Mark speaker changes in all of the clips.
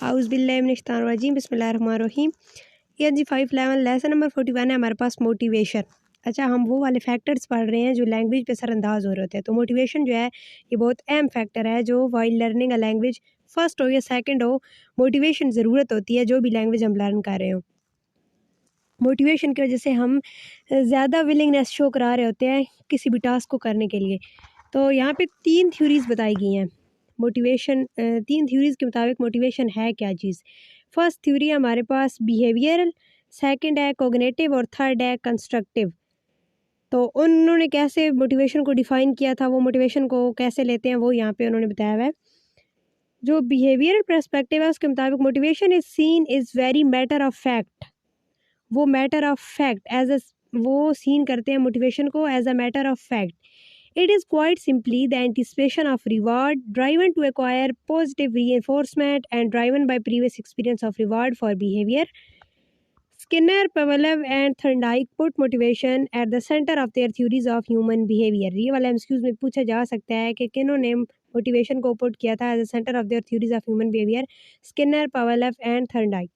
Speaker 1: औज़ुबिल्लाहिमिनश्शैतानिर्रजीम बिस्मिल्लाहिर्रहमानिर्रहीम। ये जी 511 lesson number 41 है हमारे पास मोटिवेशन। अच्छा, हम वो वाले फैक्टर्स पढ़ रहे हैं जो लैंग्वेज पे असरअंदाज हो रहे होते हैं। तो मोटिवेशन जो है ये बहुत अहम फैक्टर है जो while learning a language first हो या सेकंड हो, मोटिवेशन ज़रूरत होती है जो भी लैंग्वेज हम लर्न कर रहे हो। मोटिवेशन की वजह से हम ज़्यादा विलिंगनेस शो करा रहे होते हैं किसी भी टास्क को करने के लिए। तो यहाँ पे 3 थ्योरीज़ बताई गई हैं मोटिवेशन। 3 थ्योरीज़ के मुताबिक मोटिवेशन है क्या चीज़। फर्स्ट थ्योरी हमारे पास बिहेवियरल, सेकंड है कॉग्निटिव और थर्ड है कंस्ट्रक्टिव। तो उन्होंने कैसे मोटिवेशन को डिफ़ाइन किया था, वो मोटिवेशन को कैसे लेते हैं वो यहाँ पे उन्होंने बताया हुआ है। जो बिहेवियरल पर्सपेक्टिव है उसके मुताबिक motivation is seen is very matter of fact. वो matter of fact as a वो सीन करते हैं मोटिवेशन को as a matter of fact. It is quite simply the anticipation of reward driven to acquire positive reinforcement and driven by previous experience of reward for behaviour. Skinner, Pavlov and Thorndike put motivation at the centre of their theories of human behaviour. ये वाला MCQs में पूछा जा सकता है कि किन्होंने motivation को put किया था as the centre of their theories of human behaviour. Skinner, Pavlov and Thorndike.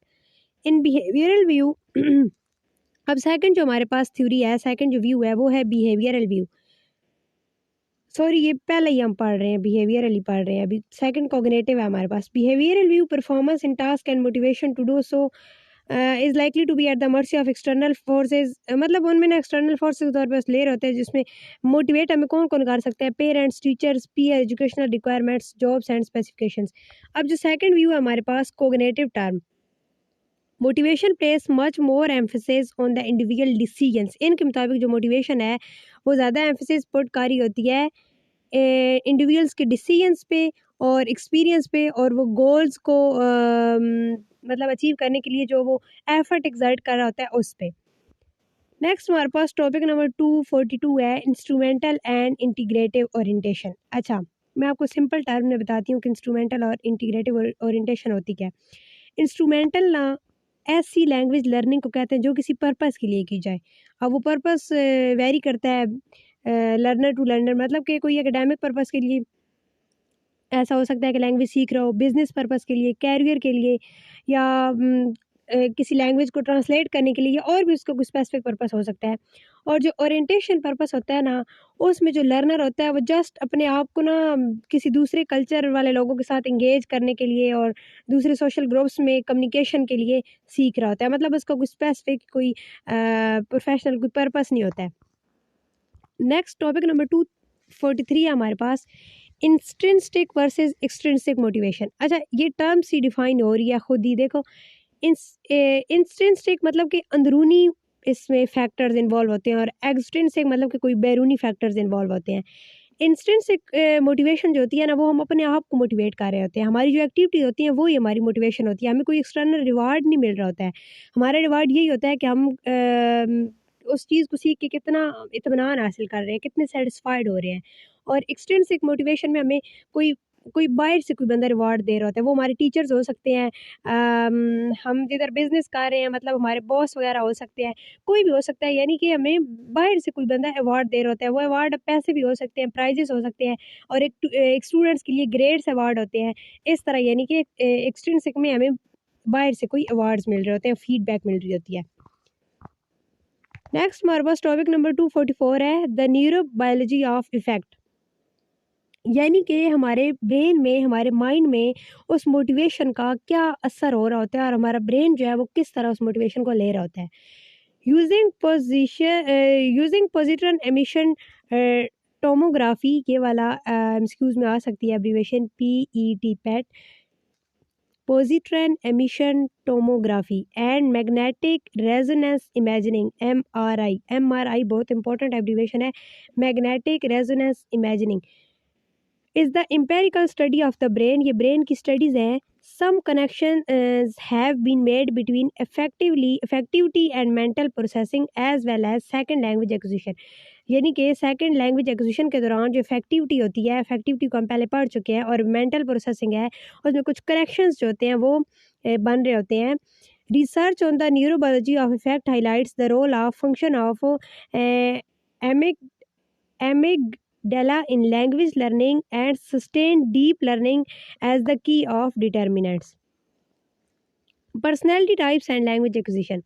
Speaker 1: In behavioural view अब सेकंड जो हमारे पास थ्योरी है, सेकंड जो व्यू है वो है बिहेवियरल व्यू। सॉरी, ये पहले ही हम पढ़ रहे हैं, बिहेवियरल ही पढ़ रहे हैं अभी। सेकंड कॉग्निटिव है हमारे पास। Behavioural view performance in task and motivation to do so is likely to be at the mercy of external forces. मतलब उनमें ना एक्सटर्नल फोर्सेज के तौर पर ले रहे होते हैं जिसमें मोटिवेट हमें कौन कौन कर सकते हैं, parents, teachers, peer, educational requirements, jobs and specifications. अब जो सेकंड व्यू है हमारे पास cognitive term, motivation place much more emphasis on the individual decisions. इनके मुताबिक जो मोटिवेशन है वो ज़्यादा एम्फेसिस पुट करी होती है इंडिविजुअल्स के डिसीजंस पे और एक्सपीरियंस पे, और वो गोल्स को मतलब अचीव करने के लिए जो वो एफर्ट एक्सर्ट कर रहा होता है उस पे। नेक्स्ट हमारे पास टॉपिक नंबर 242 है इंस्ट्रूमेंटल एंड इंटीग्रेटिव ओरिएंटेशन। अच्छा, मैं आपको सिंपल टर्म में बताती हूँ कि इंस्ट्रूमेंटल और इंटीग्रेटिव ओरिएंटेशन होती क्या है। इंस्ट्रूमेंटल ना ऐसी लैंग्वेज लर्निंग को कहते हैं जो किसी पर्पस के लिए की जाए। अब वो पर्पस वेरी करता है लर्नर टू लर्नर। मतलब कि कोई एकेडमिक पर्पस के लिए ऐसा हो सकता है कि लैंग्वेज सीख रहा हो, बिजनेस पर्पस के लिए, कैरियर के लिए, या किसी लैंग्वेज को ट्रांसलेट करने के लिए, या और भी उसका कोई स्पेसिफिक पर्पस हो सकता है। और जो ओरिएंटेशन पर्पस होता है ना, उसमें जो लर्नर होता है वो जस्ट अपने आप को ना किसी दूसरे कल्चर वाले लोगों के साथ इंगेज करने के लिए और दूसरे सोशल ग्रुप्स में कम्युनिकेशन के लिए सीख रहा होता है। मतलब उसका कोई स्पेसिफिक कोई प्रोफेशनल कोई पर्पस नहीं होता है। नेक्स्ट टॉपिक नंबर 243 है हमारे पास इंस्ट्रिंसिक वर्सेस एक्सट्रिंसिक मोटिवेशन। अच्छा, ये टर्म सी डिफाइन हो रही है खुद ही देखो। इंस्ट्रिंसिक मतलब कि अंदरूनी इसमें फैक्टर्स इन्वॉल्व होते हैं, और एक्सट्रिंसिक मतलब कि कोई बैरूनी फैक्टर्स इन्वॉल्व होते हैं। इंस्ट्रिंसिक मोटिवेशन जो होती है ना, वो हम अपने आप को मोटिवेट कर रहे होते हैं। हमारी जो एक्टिविटीज होती हैं वही हमारी मोटिवेशन होती है। हमें कोई एक्सटर्नल रिवार्ड नहीं मिल रहा होता है। हमारा रिवार्ड यही होता है कि हम उस चीज़ को सीख के कितना इत्मीनान हासिल कर रहे हैं, कितने सेटिस्फाइड हो रहे हैं। और एक्सट्रिंसिक मोटिवेशन में हमें कोई कोई बाहर से कोई बंदा रिवार्ड दे रहा होता है। वो हमारे टीचर्स हो सकते हैं, हम जिधर बिजनेस कर रहे हैं मतलब हमारे बॉस वगैरह हो सकते हैं, कोई भी हो सकता है। यानी कि हमें बाहर से कोई बंदा अवार्ड दे रहा होता है। वो अवार्ड पैसे भी हो सकते हैं, प्राइजेस हो सकते हैं, और एक स्टूडेंट्स के लिए ग्रेड्स अवार्ड होते हैं। इस तरह यानी कि एक्सट्रिंसिक में हमें बाहर से कोई अवार्ड्स मिल रहे होते हैं, फीडबैक मिल रही होती है। नेक्स्ट हमारे पास टॉपिक नंबर 244 है द न्यूरोबायोलॉजी ऑफ इफेक्ट। यानी कि हमारे ब्रेन में, हमारे माइंड में उस मोटिवेशन का क्या असर हो रहा होता है, और हमारा ब्रेन जो है वो किस तरह उस मोटिवेशन को ले रहा होता है। यूजिंग पॉजिट्रॉन एमिशन टोमोग्राफी, ये वाला एमसीक्यूज में आ सकती है abbreviation PET PET, positron emission tomography and magnetic resonance imaging MRI बहुत इंपॉर्टेंट एब्रीवेशन है। Magnetic resonance imagining is the empirical study of the brain. ये ब्रेन की स्टडीज़ हैं। Some connection have been made between affectivity and mental processing as well as second language acquisition. यानी कि second language acquisition के दौरान जो effectivity होती है, इफेक्टिविटी को हम पहले पढ़ चुके हैं, और मेंटल प्रोसेसिंग है, उसमें कुछ कनेक्शंस जो होते हैं वो बन रहे होते हैं। Research on the neurobiology of affect highlights the role of function of amygdala in language learning and sustained deep learning as the key of determinants. Personality types and language acquisition.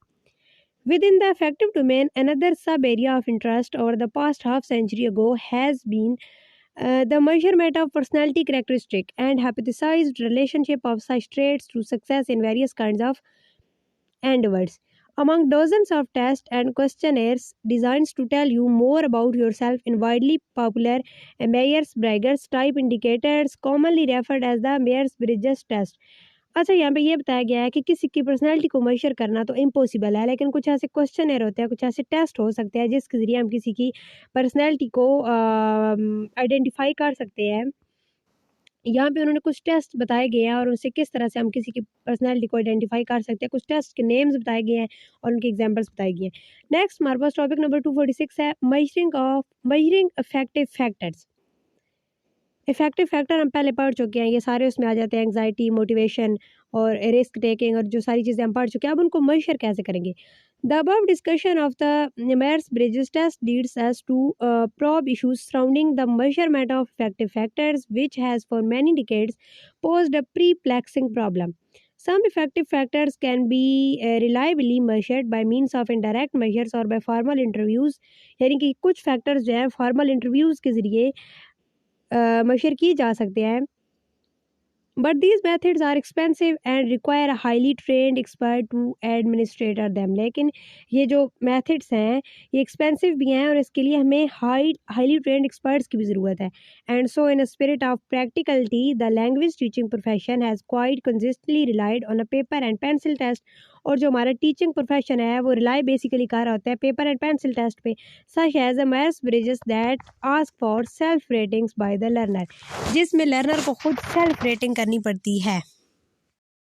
Speaker 1: Within the affective domain, another sub-area of interest over the past half century ago has been the measurement of personality characteristic and hypothesized relationship of such traits to success in various kinds of endeavors. Among dozens of tests and questionnaires designed to tell you more about yourself in widely popular Myers-Briggs type indicators, commonly referred as the Myers-Briggs test. अच्छा, यहाँ पे ये बताया गया है कि किसी की पर्सनैलिटी को मेजर करना तो इम्पॉसिबल है, लेकिन कुछ ऐसे क्वेश्चनर होते हैं, कुछ ऐसे टेस्ट हो सकते हैं जिसके ज़रिए हम किसी की पर्सनैलिटी को आइडेंटिफाई कर सकते हैं। यहाँ पे उन्होंने कुछ टेस्ट बताए गए हैं और उनसे किस तरह से हम किसी की पर्सनैलिटी को आइडेंटिफाई कर सकते हैं। कुछ टेस्ट के नेम्स बताए गए हैं और उनके एग्जांपल्स बताए गए हैं। नेक्स्ट हमारे पास टॉपिक नंबर 246 है measuring effective factors. Effective factor हम पहले पढ़ चुके हैं, ये सारे उसमें आ जाते हैं, एंग्जाइटी, मोटिवेशन और रिस्क टेकिंग, और जो सारी चीज़ें हम पढ़ चुके हैं। अब उनको मेजर कैसे करेंगे? The above discussion of the Myers-Briggs test leads us to probe issues surrounding the measurement of effective factors, which has for many decades posed a perplexing problem. Some effective factors can be reliably measured by means of indirect measures or by formal interviews, यानी कि कुछ factors जो है formal interviews के ज़रिए major किए जा सकते हैं। But these methods are expensive and require a highly trained expert to administrator them. लेकिन ये जो मेथड्स हैं ये एक्सपेंसिव भी हैं और इसके लिए हमें हाईली ट्रेंड एक्सपर्ट्स की भी ज़रूरत है। And so in a spirit of practicality the language teaching profession has quite consistently relied on a paper and pencil test. और जो हमारा टीचिंग प्रोफेशन है वो रिलाई बेसिकली कर रहा होता है पेपर एंड पेंसिल टेस्ट पे, such as a Myers-Briggs that ask for self ratings by the learner, जिसमें लर्नर को खुद सेल्फ रेटिंग करनी पड़ती है।